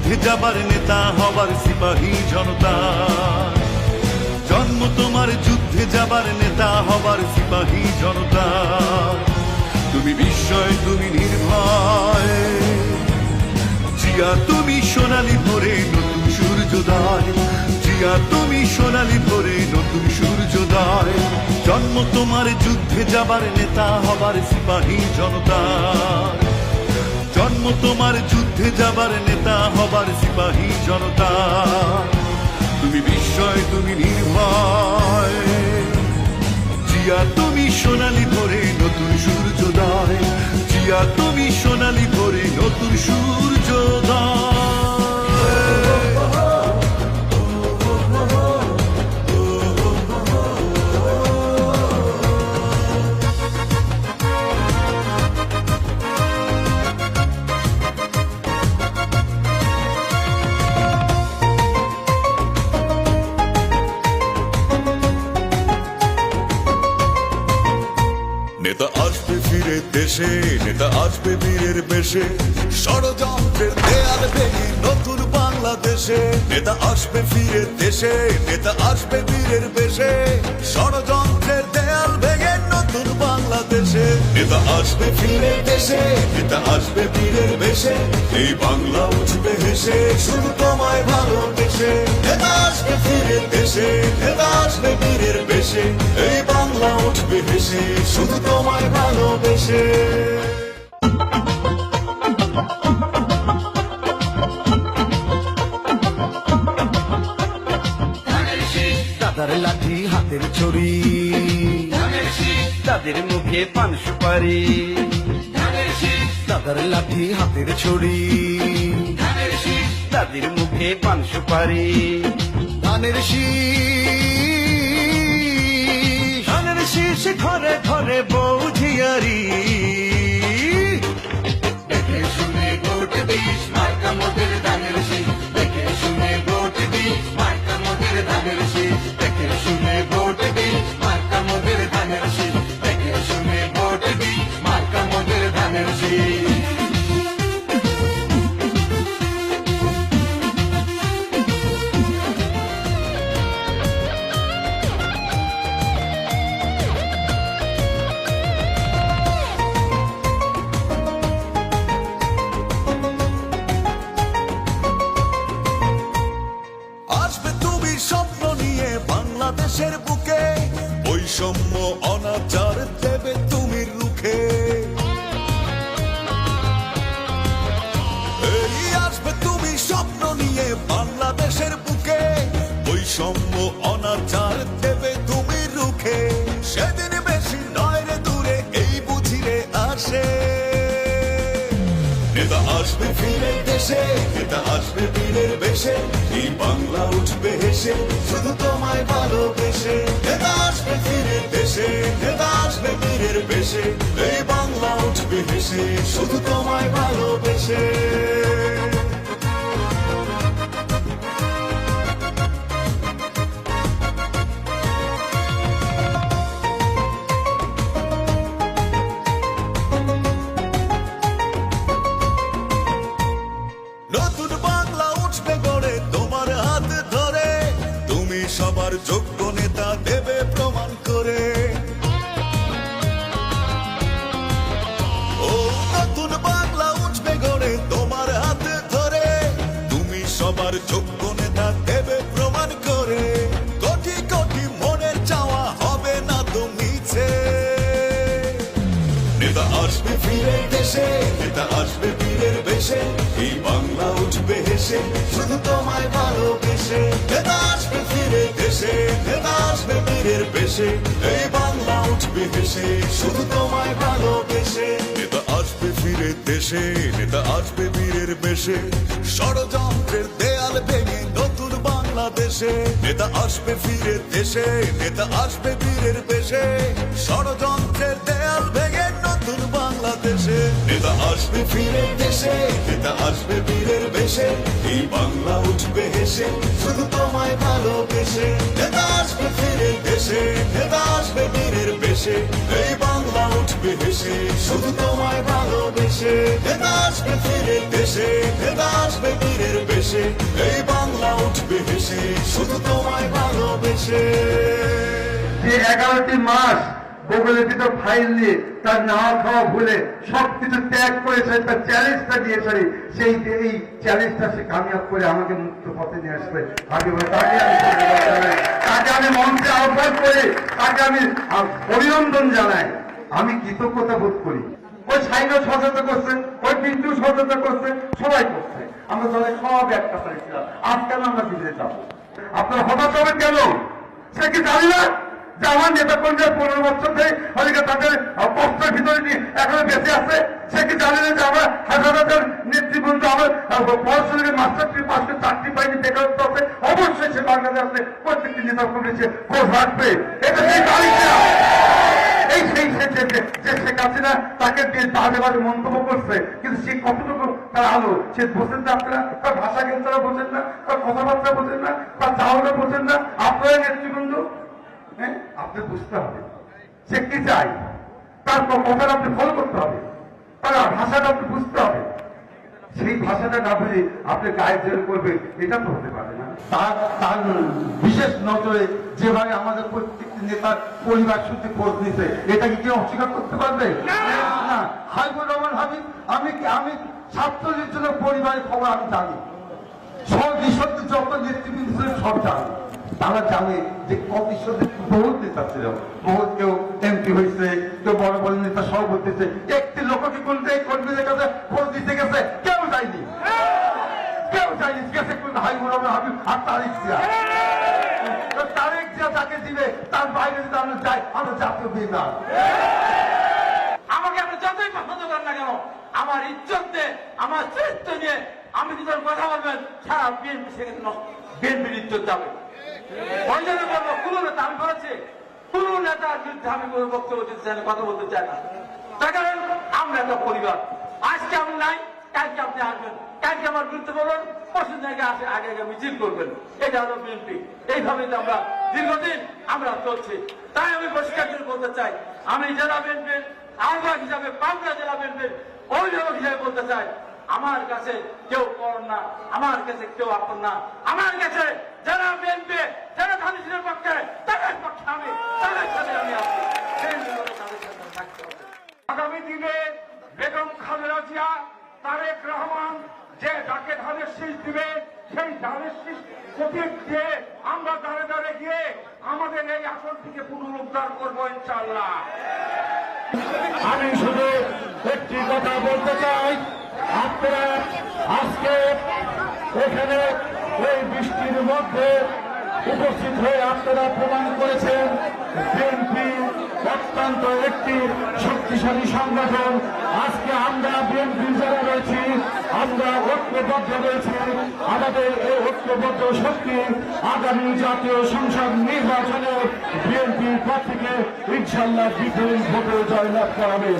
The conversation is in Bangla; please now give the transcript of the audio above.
যুদ্ধে যাবার নেতা হবার সিপাহী জনতা। জন্ম তোমার যুদ্ধে যাবার নেতা হবার সিপাহী জনতা। তুমি বিস্ময়, তুমি নির্ভয়, জিয়া তুমি সোনালি ভোরে নতুন সূর্যোদয়। জিয়া তুমি সোনালি ভোরে নতুন সূর্যোদয়। জন্ম তোমার যুদ্ধে যাবার নেতা হবার সিপাহী জনতা। জন্ম তোমার যুদ্ধে যাবার নেতা হবার সিপাহী জনতা। তুমি বিস্ময়, তুমি নির্ভয়, জিয়া তুমি সোনালি ভোরে নতুন সূর্যোদয়। জিয়া তুমি সোনালি ভোরে নতুন সূর্যোদয়। নেতা আসবে ফিরে দেশে, নেতা আসবে বীরের বেশে, ষড়যন্ত্রের দেয়াল ভেঙে নতুন বাংলাদেশে। নেতা আসবে ফিরে দেশে, নেতা আসবে বীরের বেশে, ষড়যন্ত্রের দেয়াল ভেঙে নতুন বাংলাদেশে। নেতা আসবে ফিরে দেশে, নেতা আসবে বীরের বেশে, এই বাংলা উঠবে হেসে শুধু তোমায় ভালোবেসে। নেতা আসবে ফিরে দেশে, নেতা আসবে বীরের বেশে, এই বাংলা উঠবে হেসে শুধু তোমায় ভালোবেসে। দাদার লাঠি হাতের ছড়ি, তাদের মুখে পান সুপারি। দাদার লাঠি হাতের ছড়ি, তাদের মুখে পান সুপারি। ধানের শীষ, ধানের শীষ ঘরে ঘরে বৌঝিয়ারি। দেখে শুনে ভোট দিস মার্কা মোদের ধানের শীষ। দেখে শুনে ভোট দিস মার্কা মোদের ধানের শীষ। দেখে শুনে ভোট দিস মার্কা মোদের ধানের শীষ। দেখে শুনে ভোট দিস মার্কা মোদের ধানের শীষ। আসবে তুমি স্বপ্ন নিয়ে বাংলাদেশের বুকে, বৈষম্য অনাচার দেবে তুমি রুখে। এই আসবে তুমি স্বপ্ন নিয়ে বাংলাদেশের বুকে, বৈষম্য অনাচার দেবে তুমি রুখে। সেদিন বেশি নয় রে দূরে এই বুঝিরে আসে। নেতা আসবে ফিরে দেশে, নেতা আসবে বীরের বেশে, এই বাংলা উঠবে হেসে শুধু তোমায় ভালোবেসে। নেতা আসবে ফিরে দেশে, নেতা আসবে বীরের বেশে, এই বাংলা উঠবে হেসে শুধু তোমায় ভালোবেসে। নতুন বাংলা উঠবে গড়ে তোমার হাত ধরে, তুমি সবার যোগ্য নেতা দেবে প্রমাণ করে। ও নতুন বাংলা উঠবে গড়ে তোমার হাত ধরে, তুমি সবার যোগ্য নেতা দেবে প্রমাণ করে। কোটি কোটি মনের চাওয়া হবে না তো মিছে। নেতা আসবে ফিরে দেশে, নেতা আসবে বীরের বেশে, এই বাংলা উঠবে হেসে শুধু তোমায় ভালোবেসে। নেতা আসবে ফিরে দেশে, নেতা আসবে বীরের বেশে, এই বাংলা উঠবে হেসে শুধু তোমায় ভালোবেসে। নেতা আসবে ফিরে দেশে, নেতা আসবে বীরের বেশে, ষড়যন্ত্রের দেয়াল ভেঙে নতুন বাংলাদেশে। নেতা আসবে ফিরে দেশে, নেতা আসবে বীরের বেশে, ষড়যন্ত্রের দেয়াল ভেঙে নতুন বাংলাদেশে। নেতা আসবে ফিরে দেশে, নেতা আসবে বীরের বেশে, এই বাংলা উঠবে হেসে শুধু তোমায় ভালোবেসে। নেতা আসবে ফিরে দেশে, নেতা আসবে বীরের বেশে, এই বাংলা উঠবে হেসে দেশে শুধু তোমায় ভালোবেসে নেতা আসবে ফিরে দেশে নেতা আসবে বীরের বেশে এই বাংলা উঠবে হেসে শুধু তোমায় ভালোবেসে যে 11টি মাস বগলেপিত ফাইল নিয়ে তার নাওয়া খাওয়া ভুলে সবকিছু ত্যাগ করেছে, তার চ্যালেঞ্জটা দিয়েছে, সেই এই চ্যালেঞ্জটা সে কামিয়াব করে আমাকে মুক্ত পথে নিয়ে আসবে। আগে বলে তাকে আমি মঞ্চে আহ্বান করে তাকে আমি অভিনন্দন জানাই, আমি কৃতজ্ঞতা বোধ করি। ওই সাইনও সচেতন করছে, ওই পিন্টু সচেতন করছে, সবাই করছে, আমরা দলে সব একটা পাইছিলাম। আজ কেন আমরা ফিরে যাবো? আপনারা হতাশ হবেন কেন? সে কি জানি না যে আমার নেতা কর্মীরা 15 বছর ধরে হয়তো তাদের কষ্টের ভিতরে নিয়ে এখনো বেঁচে আছে? সে কি জানে না যে আমরা হাজার হাজার নেতৃবৃন্দ আমার পড়াশোনাকে মাস্টার পাস করে চাকরি পাইনি, বেকারত্ব আছে? অবশ্যই সে বাংলাদেশ আসলে প্রত্যেকটি নেতা কর্মী সে খোঁজ রাখবে। এটা সেই তারিখটা এই সেই যে শেখ হাসিনা তাকে বাজে বাজে মন্তব্য করছে, কিন্তু সে কতটুকু তার আলো সে বোঝেন না? আপনারা তার ভাষা জ্ঞানটা বোঝেন না, তার কথাবার্তা বোঝেন না, তার চাওয়াটা বোঝেন না? আপনারা নেতৃবৃন্দ আপনি বুঝতে হবে সে কি চাই, তার কথাটা আপনি ফলো করতে হবে, তার ভাষাটা আপনি বুঝতে হবে। সেই ভাষাটা না বুঝে আপনি গায়ে জোর করবে, এটা তো হতে পারে না। তার বিশেষ নজরে যেভাবে আমাদের প্রত্যেকটি নেতার পরিবার সূত্রে খোঁজ নিতে, এটাকে কেউ অস্বীকার করতে পারবে না? হাইবুর রহমান হাবিব, আমি 47 জনের পরিবারের খবর আমি জানি, সব সত্যি যত নেতৃবৃন্দ ছিলেন সব জানি। তারা জানে যে কত বহুত নেতা ছিল, বহুত কেউ এমপি হয়েছে, কেউ বড় বড় নেতা সভাপতি হয়েছে। একটি লোককে কোনটা এই কর্মীদের কাছে খোঁজ দিতে গেছে? কেউ যায়নি, কেউ যায়নি। গেছে কোন হাইবুর রহমান হাবিব আর তারেক জিয়া। তারেক জিয়া যাকে দিবে তার বাইরে যদি আমরা যাই, আমরা জাতীয় বিমান। আমাকে আপনি যতই পছন্দ করেন না কেন, আমার ইজ্জত দিয়ে, আমার চরিত্র নিয়ে আমি যদি কথা বলবেন, সারা বিএনপি সেখানে বিএনপির ইজ্জত যাবে। ওই জন্য বলবো, কোনো নেতা, আমি বলেছি কোন নেতার বিরুদ্ধে আমি কোনো বক্তব্য দিতে চাই না, কথা বলতে চাই না। তার কারণ আমরা একটা পরিবার। আজকে আমি নাই, কালকে আপনি আসবেন, কালকে আমার বিরুদ্ধে বলুন, পরশু জায়গায় আসে আগে আগে মিছিল করবেন। এটা হলো বিএনপি। এইভাবে আমরা দীর্ঘদিন আমরা চলছি। তাই আমি পরিষ্কার করে বলতে চাই, আমি জেলা বিএনপির আহ্বায়ক হিসাবে, পাবনা জেলা বিএনপির অভিভাবক হিসাবে বলতে চাই, আমার কাছে কেউ পর না, আমার কাছে কেউ আপন না। আমার কাছে যারা বিএনপি, যারা ধানের পক্ষে, তাদের পক্ষে আমি, তাদের সাথে আমি আছি। সেই জন্য তাদের সাথে থাকতে হবে। আগামী দিনে বেগম খালেদা জিয়া, তারেক রহমান যে যাকে ধানের শীষ দিবে, সেই ধানের শীষ প্রতীক দিয়ে আমরা দাঁড়ে দাঁড়ে গিয়ে আমাদের এই আসনটিকে পুনরুদ্ধার করবো ইনশাআল্লাহ। আমি শুধু একটি কথা বলতে চাই, আপনারা আজকে এখানে এই বৃষ্টির মধ্যে উপস্থিত হয়ে আপনারা প্রমাণ করেছেন বিএনপি অত্যন্ত একটি শক্তিশালী সংগঠন। আজকে আমরা বিএনপি যারা রয়েছি, আমরা ঐক্যবদ্ধ রয়েছি। আমাদের এই ঐক্যবদ্ধ শক্তি আগামী জাতীয় সংসদ নির্বাচনে বিএনপির পর থেকে ইনশাল্লাহ বিপুল ভোটে জয়লাভ করাবে।